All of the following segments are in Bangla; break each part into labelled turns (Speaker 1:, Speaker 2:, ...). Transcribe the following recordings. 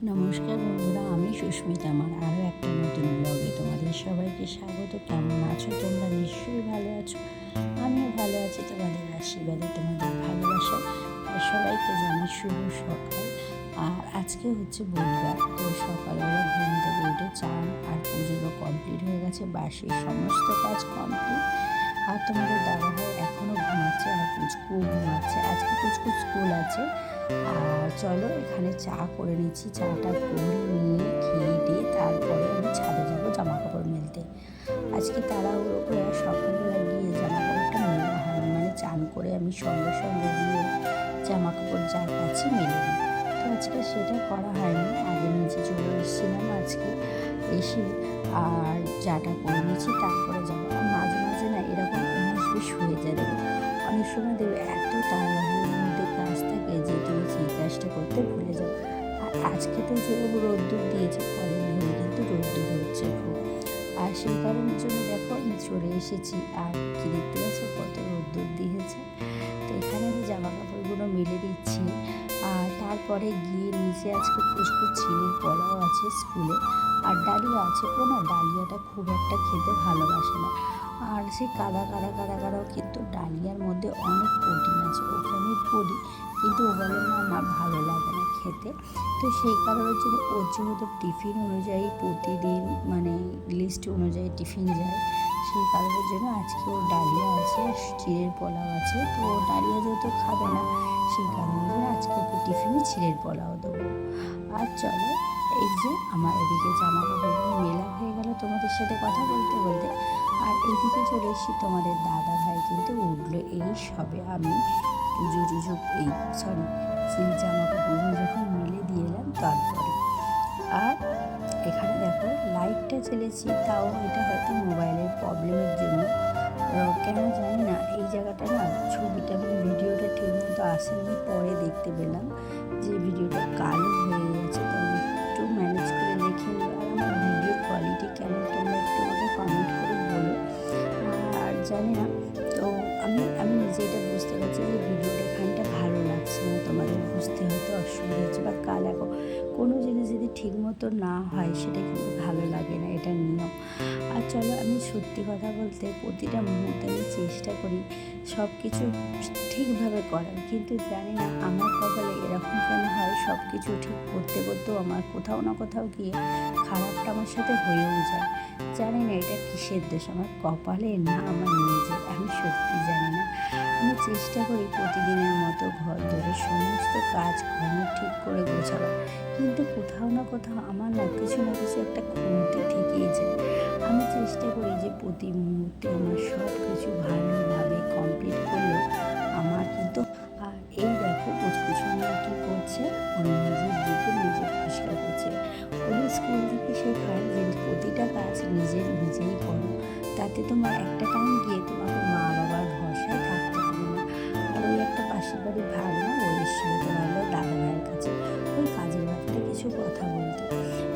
Speaker 1: নমস্কার বন্ধুরা, আমি সুস্মিতা। আমার আরও একটা নতুন ব্লগে তোমাদের সবাইকে স্বাগত। কেমন আছো তোমরা? নিশ্চয়ই ভালো আছো। আমিও ভালো আছি তোমাদের আশীর্বাদে, তোমাদের ভালোবাসা। আর সবাইকে জানাই শুভ সকাল। আর আজকে হচ্ছে বুধবার, তো সকালবেলা ঘুম থেকে উঠে চান আর পুজোরও কমপ্লিট হয়ে গেছে, বাসির সমস্ত কাজ কমপ্লিট। আর তোমাদের দাদাভাই এখনও ঘুমাচ্ছে আর পুচকুও ঘুমাচ্ছে। আজকে পুচকু স্কুল আছে। আর চলো এখানে চা করে নিচ্ছি। চাটা করে নিয়ে খেয়ে দিয়ে তারপরে আমি ছাদে যাবো জামা কাপড় মেলতে। আজকে তাড়াহুড়ো করে সকালবেলা গিয়ে জামা কাপড়টা মেলা হয়নি, মানে চান করে আমি সঙ্গে সঙ্গে গিয়ে জামা কাপড় যার কাছে মেলে নিই। তো আজকে সেটা করা হয়নি, আগে নিচে চলে এসেছিলাম আজকে এসে। আর চাটা করে নিচ্ছি, তারপরে যাবো। আর মাঝে মাঝে না এরকম উনিশ হয়ে যায়, দেখো অনেক সময় দেবে এত তাড়াহুড়োর মধ্যে কাজ থাকে যে তুমি সেই কাজটা করতে ভুলে যাও। আর আজকে তো যেরকম রোদ্দুর দিয়েছে, কদিন ধরে কিন্তু রোদ্দুর হচ্ছে খুব। আর সেই কারণের জন্য দেখো আমি চলে এসেছি। আর কি দেখতে পাচ্ছ কত রোদ্দুর দিয়েছে। তো এখানে আমি জামা কাপড়গুলো মেলে দিচ্ছি। আর তারপরে গিয়ে নিচে আজকে পুষ্কুর ছিলির পোলাও আছে স্কুলে, আর ডালিয়া আছে। ও না ডালিয়াটা খুব একটা খেতে ভালোবাসে না। আর সেই কাদা কাদা কাদা কাদাও, কিন্তু ডালিয়ার মধ্যে অনেক প্রোটিন আছে। ওকে আমি বলি, কিন্তু ও বলে না আমার ভালো লাগে না খেতে। তো সেই কারণের জন্য ওর যেহেতু টিফিন অনুযায়ী প্রতিদিন মানে লিস্ট অনুযায়ী টিফিন যায়, সেই কারণের জন্য আজকে ওর ডালিয়া আছে, চিড়ের পোলাও আছে। তো ও ডালিয়া যেহেতু খাবে না, সেই কারণের জন্য আজকে ওকে টিফিনে চিড়ের পোলাও দেবো। আর চলো, এই যে আমার এদিকে জামা কাপড়গুলো মেলা হয়ে গেল তোমাদের সাথে কথা বলতে বলতে। আর এইদিকে চলে এসেছি, তোমাদের দাদা ভাই কিন্তু উঠলো এই সবে। আমি পুজো টুজো সেই জামা কাপড়গুলো যখন মেলে দিয়ে এলাম তারপরে। আর এখানে দেখো লাইটটা জ্বেলেছি, তাও এটা হয়তো মোবাইলের প্রবলেমের জন্য কেন জানি না এই জায়গাটা না ছবিটা মানে ভিডিওটা ঠিক মতো আসেনি। পরে দেখতে পেলাম যে ভিডিওটা কালো হয়ে গেছে। তো আমি একটু ম্যানেজ করে দেখে নিই। আর আমার ভিডিও কোয়ালিটি কেমন তোমরা একটু আমাকে কমেন্ট করে বলো। আর জানি না, তো আমি আমি নিজে এটা বুঝতে পারছি যে ভিডিওটা এখানটা ভালো লাগছে না, তোমাদের বুঝতে হয়তো অসুবিধা হচ্ছে। বা এখন কোনো জিনিস যদি ঠিক মতো না হয় সেটা কিন্তু ভালো লাগে না, এটা নিয়ম। আর চলো, আমি সত্যি কথা বলতে প্রতিটা মুহূর্তে আমি চেষ্টা করি সব কিছু ঠিকভাবে করার, কিন্তু জানি না আমার কপালে এরকম কেন হয়। সব কিছু ঠিক করতে করতেও আমার কোথাও না কোথাও গিয়ে খারাপটা আমার সাথে হয়েও যায়। জানি না এটা কিসের দোষ, আমার কপালে না আমার নিজের, আমি সত্যি জানি না। আমি চেষ্টা করি প্রতিদিনের মতো ঘর ধরে সমস্ত কাজ কর্ম ঠিক করে গোছাবার, কিন্তু কোথাও না কোথাও আমার না কিছু একটা কমতি থেকেই যায়। আমি চেষ্টা করি যে প্রতি মুহূর্তে আমার সব কিছু ভালোভাবে কমপ্লিট করলেও আমার কিন্তু। আর এই দেখো পুচকুচুনিয়া কী করছে, ও নিজের দিকে নিজে পরিষ্কার করছে। ওদের স্কুল থেকে শেখায় যে প্রতিটা কাজ নিজেই করো, তাতে তোমার একটা টাইম গিয়ে তোমাকে মা বাবার ভরসায় থাকতে হবে না। আর ওই একটা পাশের বাড়ির ভাগনা ওই এসেছিল তোমার দাদা ভাইয়ের কাছে ওই কাজের ব্যাপারে কিছু কথা বলতে।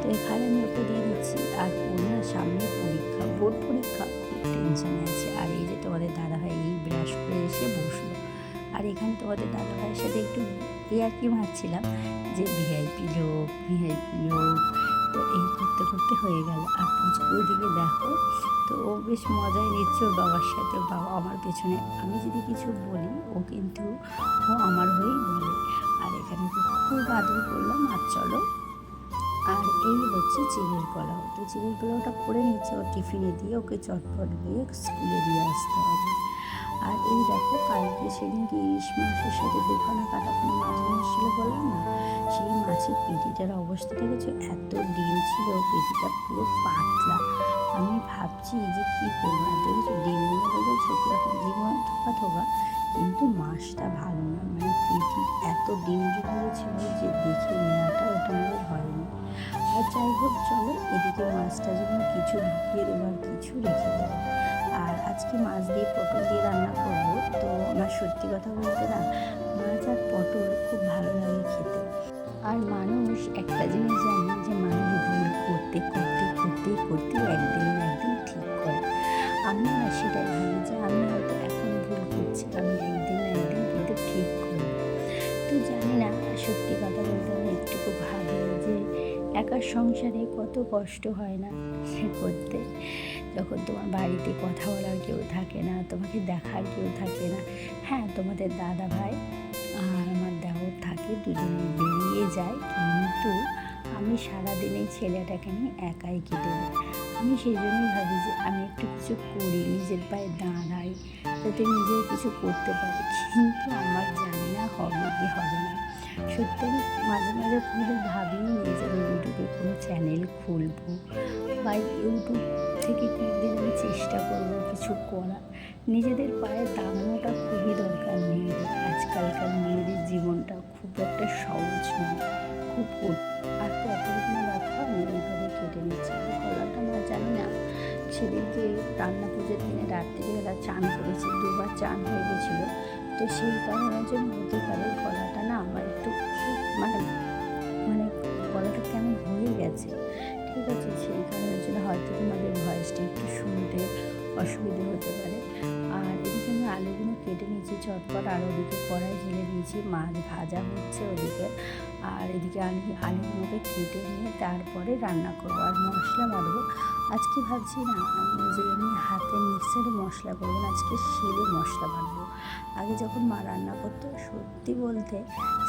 Speaker 1: তো এখানে আমি ওকে দিয়ে দিচ্ছি। আর ওর না সামনে পরীক্ষা, বোর্ড পরীক্ষা, খুব টেনশানে আছে। আর এই যে তোমাদের দাদাভাই এই ব্রাশ করে এসে বসলো। আর এখানে তোমাদের দাদাভাইয়ের সাথে একটু কি মারছিলাম যে ভিআইপি লোক ভিআইপি লোক। তো এই করতে করতে হয়ে গেল। আর পুচকু ওদিকে দেখো, তো ও বেশ মজাই নিচ্ছে ওর বাবার সাথে। ওর বাবা আমার পেছনে, আমি যদি কিছু বলি ও কিন্তু ও আমার হয়েই বলে। আর এখানে খুব আদর করলাম। আর চলো, আর এই হচ্ছে চিড়ের পোলাও। তো চিড়ের পোলাওটা করে নিচ্ছে ও টিফিনে দিয়ে, ওকে চটপট গিয়ে স্কুলে দিয়ে আসতে হবে। আর এই দেখো কালকে সেদিনকে ইলিশ মাছের সাথে দুখানা কাটা কোনো মাছ নিয়ে এসেছিলো বললাম না, সেই মাছের পেটিটার অবস্থা দেখেছো, এত ডিম ছিল, পেটিটা পুরো পাতলা। আমি ভাবছি যে কী করবো। না দেখেছো ডিমগুলো দেখেছো কীরকম ডিমগুলো থোকা থোকা, কিন্তু মাছটা ভালো না, মানে পেটি এত ডিম জুড়ে ছিল যে দেখে নেওয়াটা ওটা আমাদের হয়নি। আর যাই হোক চলো, এদিকে মাছটা যখন কিছু ঢুকিয়ে দেবো আর কিছু রেখে দেবো। আর আজকে মাছ দিয়ে পটল দিয়ে রান্না করবো। তো আমার সত্যি কথা বলতে না, মাছ আর পটল খুব ভালো লাগে খেতে। আর মানুষ একটা জিনিস জানে যে মানুষ ভুল করতে করতে করতে করতে একদিন না একদিন ঠিক করে। আমি না সেটাই ভাবি যে আমি হয়তো এখন ভুল করছি, আমি একদিন না একদিন কিন্তু ঠিক করব। তো জানি না, সত্যি কথা বলতে আমি একটুকু ভাবি যে একার সংসারে কত কষ্ট হয় না সে করতে, যখন তোমার বাড়িতে কথা বলার কেউ থাকে না, তোমাকে দেখার কেউ থাকে না। হ্যাঁ, তোমাদের দাদা ভাই আর আমার দেওর থাকে, দুজনেই বেরিয়ে যায়, কিন্তু আমি সারাদিন এই ছেলেটাকে নিয়ে একাই কেটে যাই। আমি সেই জন্যই ভাবি যে আমি একটু কিছু করি, নিজের পায়ে দাঁড়াই, যাতে নিজের কিছু করতে পারি, কিন্তু আমার জানি না হবে কি হবে না। সত্যি আমি মাঝে মাঝে কোনোদিন ভাবিনি যে আমি ইউটিউবে কোনো চ্যানেল খুলবো বা ইউটিউব থেকে কোনোদিন আমি চেষ্টা করবো কিছু করার। নিজেদের পায়ে দাঁড়ানোটা খুবই দরকার মেয়েদের। আজকালকার মেয়েদের জীবনটা খুব একটা সহজ নয়, খুব আর কতদিন রাখা আমি এইভাবে কেটে নিচ্ছি। গলাটা না জানি না, সেদিনকে রান্না পুজোর দিনে রাত্রিবেলা চান করেছি, দুবার চান হয়ে গেছিলো, তো সেই কারণের জন্য হতে পারে গলাটা না আমার একটু মানে মানে গলাটা কেমন হয়ে গেছে। ঠিক আছে, সেই কারণের জন্য হয়তো তোমাদের ভয়েসটা একটু শুনতে অসুবিধে হতে পারে। আর এদিকে আমি আলুগুলো কেটে নিয়েছি চটপট, আর ওদিকে কড়াই ঢেলে দিয়েছি, মাছ ভাজা হচ্ছে ওদিকে। আর এদিকে আলুগুলোকে কেটে নিয়ে তারপরে রান্না করবো আর মশলা বাড়বো। আজকে ভাবছি না আমি যে এমনি হাতে মিক্সারে মশলা করবো না, আজকে শিলে মশলা বাড়বো। আগে যখন মা রান্না করতো, সত্যি বলতে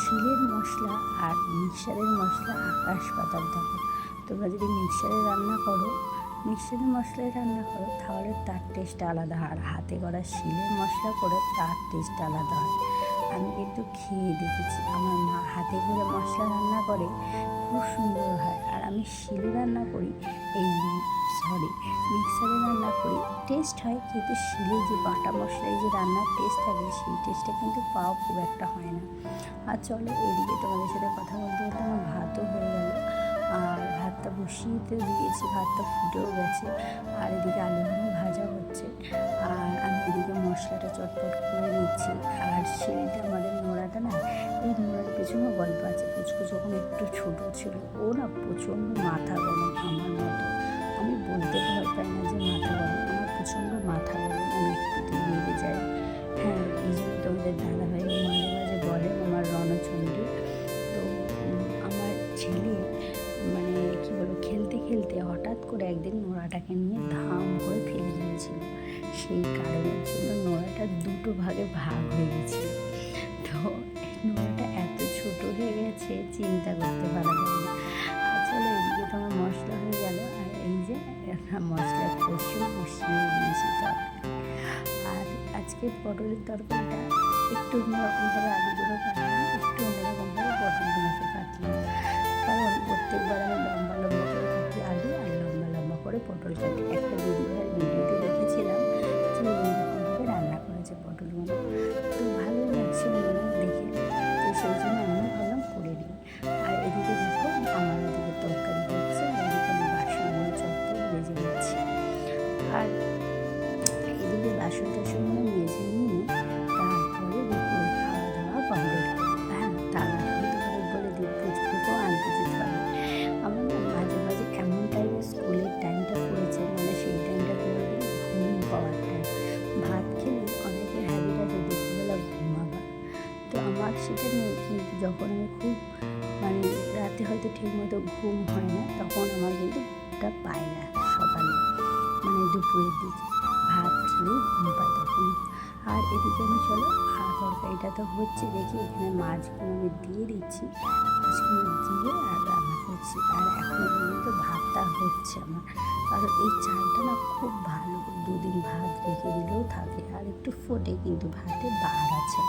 Speaker 1: শিলের মশলা আর মিক্সারের মশলা আকাশ পাতাল তফাৎ। তোমরা যদি মিক্সারে রান্না করো, মিক্সারের মশলায় রান্না করো, তাহলে তার টেস্ট আলাদা, আর হাতে করা শিলের মশলা করে তার টেস্ট আলাদা হয়। আমি কিন্তু খেয়ে দেখেছি, আমার মা হাতে করে মশলা রান্না করে, খুব সুন্দর হয়। আর আমি শিলে রান্না করি, মিক্সারে রান্না করি, টেস্ট হয়, কিন্তু শিলে যে বাটা মশলায় যে রান্নার টেস্ট থাকে, সেই টেস্টটা কিন্তু পাওয়া খুব একটা হয় না। আর চলো, এদিকে তোমাদের সাথে কথা বলতে বলতে আমার ভাতও হয়ে গেল, আর ভাতটা বসিয়েতে দিয়েছি, ভাতটা ফুটেও গেছে। আর এদিকে আলুগুলো ভাজা হচ্ছে, আর আমি এদিকে মশলাটা চটপট করে নিচ্ছি। আর শিলটা আমাদের নোড়াটা না, এই নোড়ার পেছনেও গল্প আছে। পুচকু যখন একটু ছোটো ছিল, ও না প্রচণ্ড মাথা গরম আমার মতো। আমি বলতে ভয় পাই না যে মাথা গরম, আমার প্রচণ্ড মাথা গরম, আমি একটুতেই রেগে যাই। হ্যাঁ, এই জন্য তোমাদের দাদাভাই মাঝে মাঝে বলে আমার রণচণ্ডী। তো আমার ছেলে মানে কী বলবো, খেলতে খেলতে হঠাৎ করে একদিন নোড়াটাকে নিয়ে ধাম করে ফেলে দিয়েছিল। সেই কারণের জন্য নোড়াটা দুটো ভাগে ভাগ হয়ে গেছিল। তো নোড়াটা এত ছোট হয়ে গেছে, চিন্তা করতে পারা যায় না। আসলে এদিকে তোমার মশলা হয়ে গেল, আর এই যে মশলা কষিয়ে দিয়েছি তরকারি। আর আজকে পটলের তরকারিটা একটু অন্যরকমভাবে আলুগুলো কাটলাম, একটু অন্যরকমভাবে পটলগুলোকে কাটলাম। কারণ প্রত্যেকবার আমি লম্বা লম্বা করে কাটি আলু, আর লম্বা লম্বা করে পটল কাটি। একটা দিদিভাইয়ের ভিডিওতে দেখেছিলাম যে এইরকমভাবে রান্না করেছে পটলগুলো, তো ভালোই লাগছিল দেখে, তো সেই জন্য আমিও ভাবলাম করে নিই। আর এদিকে দেখো আমার ওদিকে তরকারি হচ্ছে, আর এদিকে আমি বাসনগুলো চটপট মেজে নিচ্ছি। আর এদিকে বাসন টাসনগুলো মেজে নিয়ে তারপরে দুপুরে খাওয়া দাওয়া কমপ্লিট করবো। হ্যাঁ, তার আগে তোমাদের বলে দিই, পুচকুকেও আনতে যেতে হবে। আমার না মাঝে মাঝে এমন টাইমে স্কুলের টাইমটা পড়েছে, মানে সেই টাইমটা পুরো ঘুম পাওয়ার টাইম। ভাত খেলে অনেকের হ্যাবিট আছে দুপুরবেলা ঘুমাবার, তো আমার সেটা নেই। কিন্তু যখন আমি খুব মানে রাতে হয়তো ঠিকমতো ঘুম হয় না, তখন আমার কিন্তু ঘুমটা পায় না সকালে, মানে দুপুরের দিকে ভাত খেলেই ঘুম পায় তখন। আর এদিকে আমি চলো তরকারিটা তো হচ্ছে, দেখি এখানে মাছগুলো আমি দিয়ে দিচ্ছি, মাছগুলো দিয়ে আর রান্না করছি। আর এখনও পর্যন্ত ভাতটা হচ্ছে আমার, কারণ এই চালটা না খুব ভালো, দুদিন ভাত রেখে দিলেও থাকে, আর একটু ফোটে, কিন্তু ভাতে বার আছে।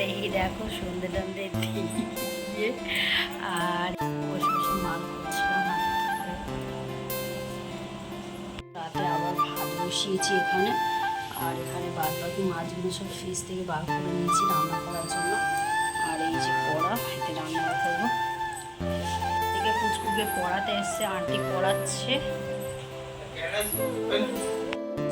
Speaker 1: এই দেখো সন্ধে টন্ধে দিয়ে আর বসে বসে মাল করছিলাম। রাতে আবার ভাত বসিয়েছি এখানে, আর এখানে বাদ বাকি মাছগুলো সব ফ্রিজ থেকে বার করে নিয়েছি রান্না করার জন্য। আর এই যে কড়া, এতে রান্না করবো। থেকে পুচকুকে পড়াতে এসছে, আন্টি পড়াচ্ছে।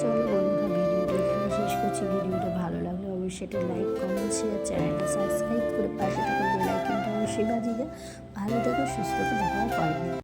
Speaker 1: চলো বন্ধুরা, ভিডিওটা এখানে শেষ করছি। ভিডিওটা ভালো লাগলে অবশ্যই একটা লাইক, কমেন্ট, শেয়ার, চ্যানেলটা সাবস্ক্রাইব করে পাশে থাকা বেল আইকনটা অবশ্যই বাজিয়ে দাও। ভালো থেকো, সুস্থ থাকো, দেখা হবে পরের ভিডিও।